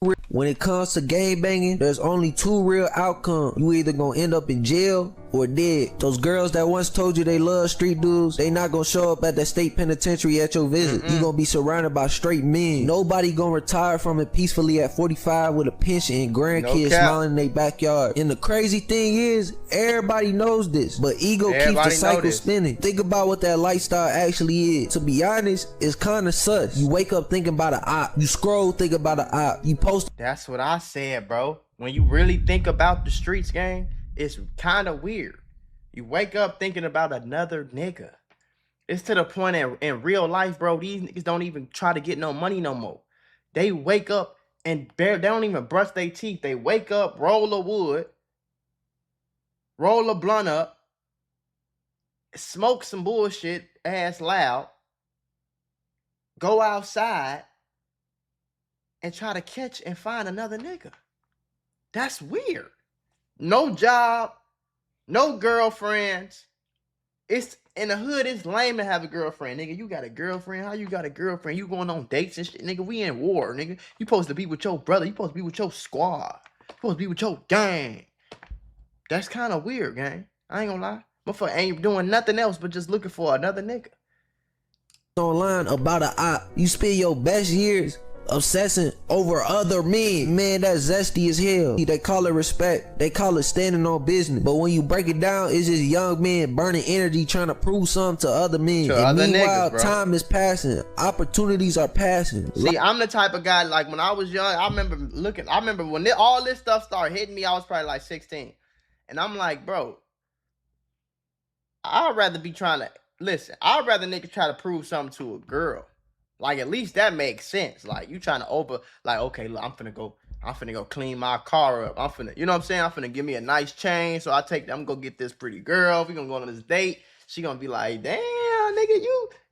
When it comes to gang banging, there's only two real outcomes. You either gonna end up in jail or dead. Those girls that once told you they love street dudes, they not gonna show up at the state penitentiary at your visit. You gonna be surrounded by straight men. Nobody gonna retire from it peacefully at 45 with a pension and grandkids smiling in their backyard. And the crazy thing is, everybody knows this, but ego keeps the cycle spinning. Think about what that lifestyle actually is. To be honest, it's kinda sus. You wake up thinking about an op. You scroll thinking about an op. You post. That's what I said, bro. When you really think about the streets, gang, it's kind of weird. You wake up thinking about another nigga. It's to the point in real life, bro, these niggas don't even try to get no money no more. They wake up and they don't even brush their teeth. They wake up, roll a wood, roll a blunt up, smoke some bullshit ass loud, go outside, and try to catch and find another nigga. That's weird. No job, no girlfriends. It's in the hood, it's lame to have a girlfriend, nigga. You got a girlfriend? How you got a girlfriend? You going on dates and shit, nigga? We in war, nigga. You supposed to be with your brother. You supposed to be with your squad. You supposed to be with your gang. That's kind of weird, gang. I ain't gonna lie. Motherfucker ain't doing nothing else but just looking for another nigga. Online about a op. You spend your best years obsessing over other men. Man, that's zesty as hell. They call it respect. They call it standing on business. But when you break it down, it's just young men burning energy trying to prove something to other men. And meanwhile, time is passing. Opportunities are passing. See, I'm the type of guy, like when I was young, I remember when all this stuff started hitting me, I was probably like 16. And I'm like, bro, I'd rather niggas try to prove something to a girl. Like, at least that makes sense. Like, you trying to okay, look, I'm finna go clean my car up. You know what I'm saying? I'm finna give me a nice chain. So I'm gonna get this pretty girl. We gonna go on this date. She gonna be like, damn, nigga,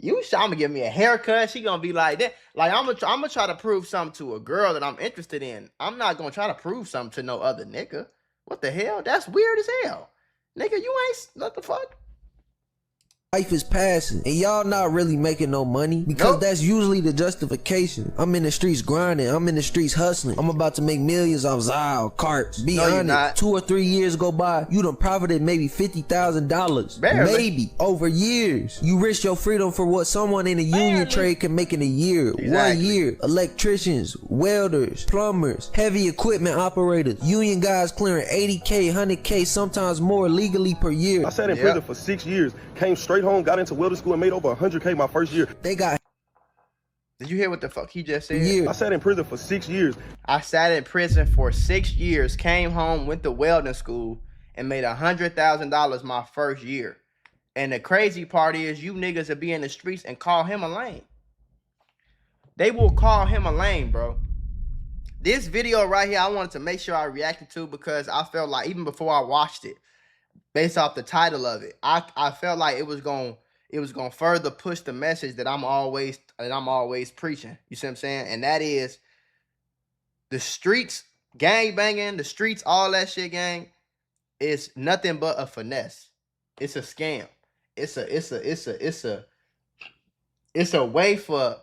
I'm gonna give me a haircut. She gonna be like that. Like, I'm gonna try to prove something to a girl that I'm interested in. I'm not gonna try to prove something to no other nigga. What the hell? That's weird as hell. Nigga, you ain't, what the fuck? Life is passing, and y'all not really making no money because that's usually the justification. I'm in the streets grinding. I'm in the streets hustling. I'm about to make millions off Zyle, carts. Be honest, 2 or 3 years go by, you done profited maybe $50,000. Maybe over years. You risk your freedom for what someone in the union trade can make in a year. 1 year. Electricians, welders, plumbers, heavy equipment operators, union guys clearing 80K, 100K, sometimes more legally per year. I sat in prison for 6 years, came straight home, got into welding school, and made over 100K my first year. They got. Did you hear what the fuck he just said? I sat in prison for 6 years. I sat in prison for 6 years, came home, went to welding school, and made $100,000 my first year. And the crazy part is, you niggas will be in the streets and call him a lame. They will call him a lame, bro. This video right here, I wanted to make sure I reacted to because I felt like, even before I watched it, based off the title of it, I felt like it was gonna further push the message that I'm always preaching. You see what I'm saying? And that is, the streets, gang banging, the streets, all that shit, gang, is nothing but a finesse. It's a scam. It's a way for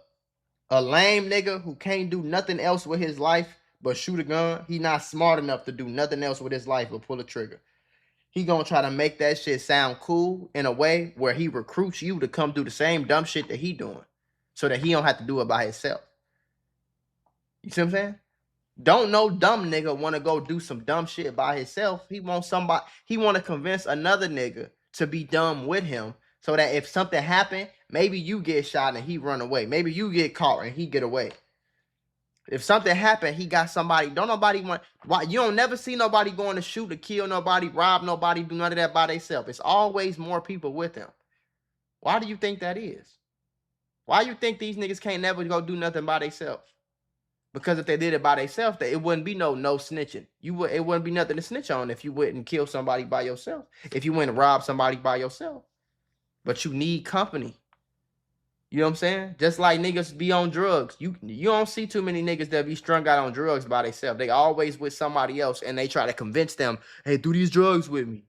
a lame nigga who can't do nothing else with his life but shoot a gun. He not smart enough to do nothing else with his life but pull a trigger. He gonna try to make that shit sound cool in a way where he recruits you to come do the same dumb shit that he doing so that he don't have to do it by himself. You see what I'm saying? Don't no dumb nigga want to go do some dumb shit by himself. He want to convince another nigga to be dumb with him so that if something happen, maybe you get shot and he run away. Maybe you get caught and he get away. If something happened, he got somebody. Don't nobody want. Why you don't never see nobody going to shoot or kill nobody, rob nobody, do none of that by themselves. It's always more people with them. Why do you think that is? Why you think these niggas can't never go do nothing by themselves? Because if they did it by themselves, it wouldn't be no snitching. It wouldn't be nothing to snitch on if you wouldn't kill somebody by yourself. If you wouldn't rob somebody by yourself. But you need company. You know what I'm saying? Just like niggas be on drugs. You don't see too many niggas that be strung out on drugs by themselves. They always with somebody else and they try to convince them, hey, do these drugs with me.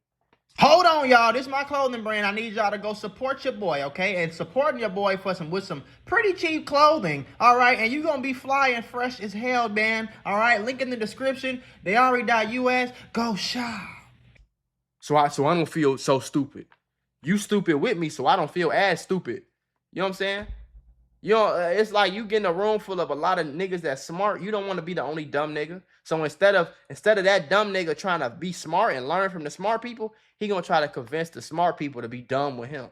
Hold on, y'all. This is my clothing brand. I need y'all to go support your boy, okay? And supporting your boy with some pretty cheap clothing, all right? And you gonna be fly and fresh as hell, man. All right. Link in the description. Us. Go shop. So I don't feel so stupid. You stupid with me, so I don't feel as stupid. You know what I'm saying? You know, it's like you get in a room full of a lot of niggas that's smart. You don't want to be the only dumb nigga. So instead of that dumb nigga trying to be smart and learn from the smart people, he gonna try to convince the smart people to be dumb with him,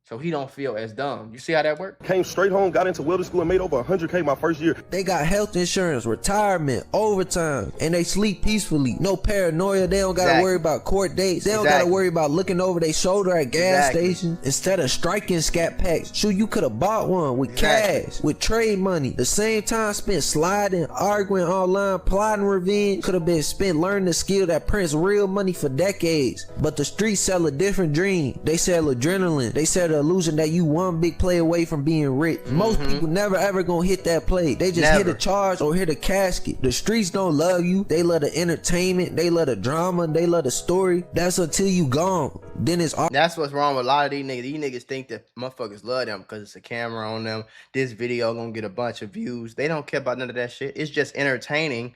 so he don't feel as dumb. You see how that works? Came straight home, got into welding school, and made over 100K my first year. They got health insurance, retirement, overtime, and they sleep peacefully. No paranoia. They don't gotta worry about court dates. They don't gotta worry about looking over their shoulder at gas stations. Instead of striking scat packs, shoot, you could have bought one with cash, with trade money. The same time spent sliding, arguing online, plotting revenge could have been spent learning the skill that prints real money for decades. But the streets sell a different dream. They sell adrenaline. They sell the illusion that you one big play away from being rich. Most people never ever gonna hit that play. They just hit a charge or hit a casket. The streets don't love you. They love the entertainment. They love the drama. They love the story. That's until you gone. Then it's all. That's what's wrong with a lot of these niggas. These niggas think that motherfuckers love them because it's a camera on them. This video gonna get a bunch of views. They don't care about none of that shit. It's just entertaining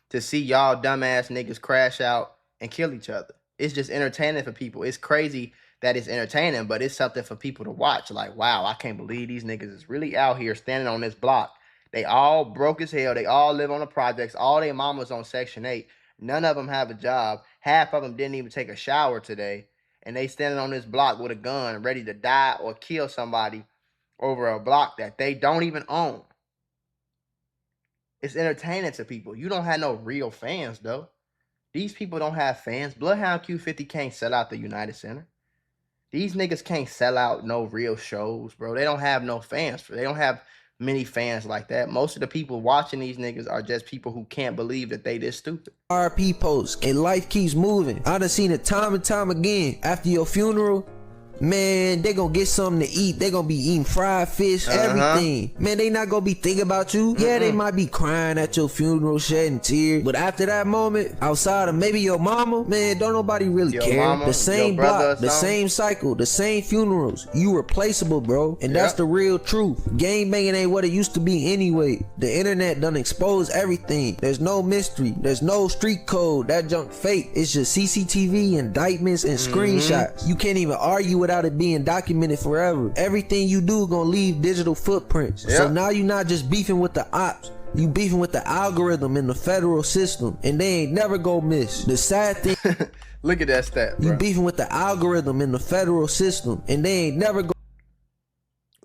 to see y'all dumbass niggas crash out and kill each other. It's just entertaining for people. It's crazy that it's entertaining, but it's something for people to watch. Like, wow, I can't believe these niggas is really out here standing on this block. They all broke as hell. They all live on the projects. All their mamas on Section 8. None of them have a job. Half of them didn't even take a shower today. And they standing on this block with a gun ready to die or kill somebody over a block that they don't even own. It's entertaining to people. You don't have no real fans, though. These people don't have fans. Bloodhound Q50 can't sell out the United Center. These niggas can't sell out no real shows, bro. They don't have no fans. They don't have many fans like that. Most of the people watching these niggas are just people who can't believe that they this stupid. RP posts and life keeps moving. I done seen it time and time again. After your funeral, man, they gonna get something to eat. They gonna be eating fried fish, everything. Man, they not gonna be thinking about you. Yeah, they might be crying at your funeral, shedding tears. But after that moment, outside of maybe your mama, man, don't nobody really care. Mama, the same block, the same cycle, the same funerals. You replaceable, bro. And that's the real truth. Gang banging ain't what it used to be anyway. The internet done expose everything. There's no mystery. There's no street code. That junk fake. It's just CCTV, indictments, and screenshots. You can't even argue without it being documented forever. Everything you do gonna leave digital footprints. So now you're not just beefing with the ops, you beefing with the algorithm in the federal system, and they ain't never gonna miss. The sad thing look at that stat, bro. You beefing with the algorithm in the federal system, and they ain't never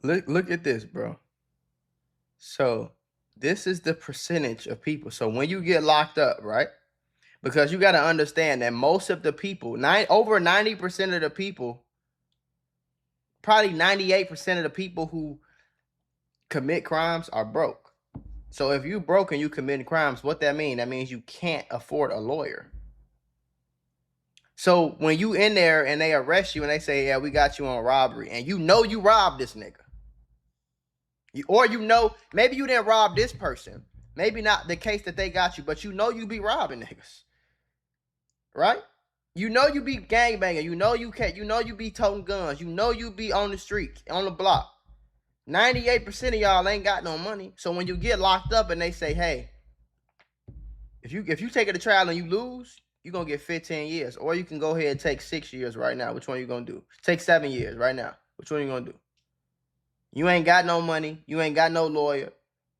look at this, bro. So this is the percentage of people. So when you get locked up, right? Because you got to understand that most of the people, over 90% of the people, probably 98% of the people who commit crimes are broke. So if you broke and you committing crimes, what that mean? That means you can't afford a lawyer. So when you in there and they arrest you and they say, yeah, we got you on robbery, and you know you robbed this nigga. Or you know, maybe you didn't rob this person. Maybe not the case that they got you, but you know you be robbing niggas. Right? You know you be gangbanging. You know you can't. You know you be toting guns. You know you be on the streets, on the block. 98% of y'all ain't got no money. So when you get locked up and they say, hey, if you take it to trial and you lose, you're going to get 15 years. Or you can go ahead and take 6 years right now. Which one you going to do? Take 7 years right now. Which one you going to do? You ain't got no money. You ain't got no lawyer.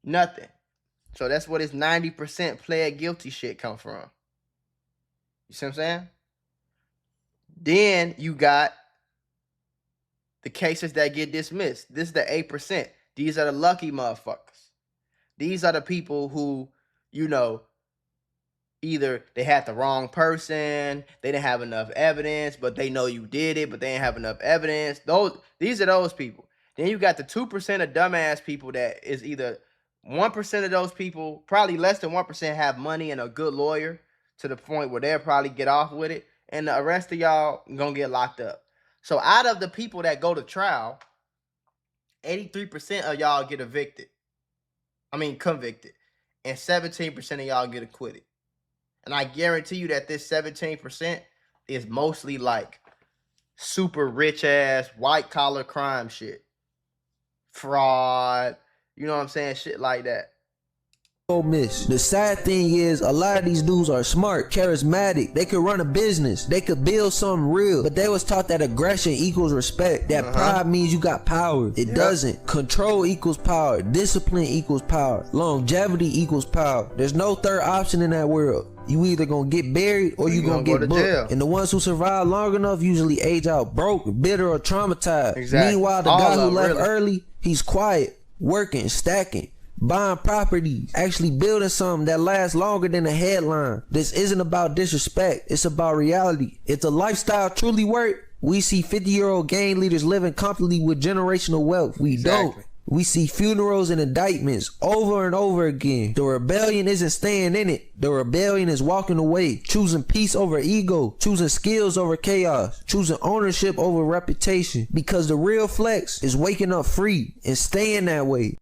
Nothing. So that's where this 90% plead guilty shit come from. You see what I'm saying? Then you got the cases that get dismissed. This is the 8%. These are the lucky motherfuckers. These are the people who, you know, either they had the wrong person, they didn't have enough evidence, but they know you did it, but they didn't have enough evidence. These are those people. Then you got the 2% of dumbass people that is either 1% of those people, probably less than 1%, have money and a good lawyer to the point where they'll probably get off with it. And the rest of y'all gonna get locked up. So out of the people that go to trial, 83% of y'all get convicted. And 17% of y'all get acquitted. And I guarantee you that this 17% is mostly like super rich ass white collar crime shit, fraud, you know what I'm saying, shit like that. Miss. The sad thing is, a lot of these dudes are smart, charismatic. They could run a business. They could build something real. But they was taught that aggression equals respect. That pride means you got power. It doesn't. Control equals power. Discipline equals power. Longevity equals power. There's no third option in that world. You either gonna get buried or you gonna get booked. Jail. And the ones who survive long enough usually age out broke, bitter, or traumatized. Exactly. Meanwhile, the guy who left early, he's quiet, working, stacking, buying properties, actually building something that lasts longer than a headline. This isn't about disrespect, it's about reality. If the lifestyle truly worked, we see 50-year-old gang leaders living comfortably with generational wealth. We don't. We see funerals and indictments over and over again. The rebellion isn't staying in it. The rebellion is walking away, choosing peace over ego, choosing skills over chaos, choosing ownership over reputation. Because the real flex is waking up free and staying that way.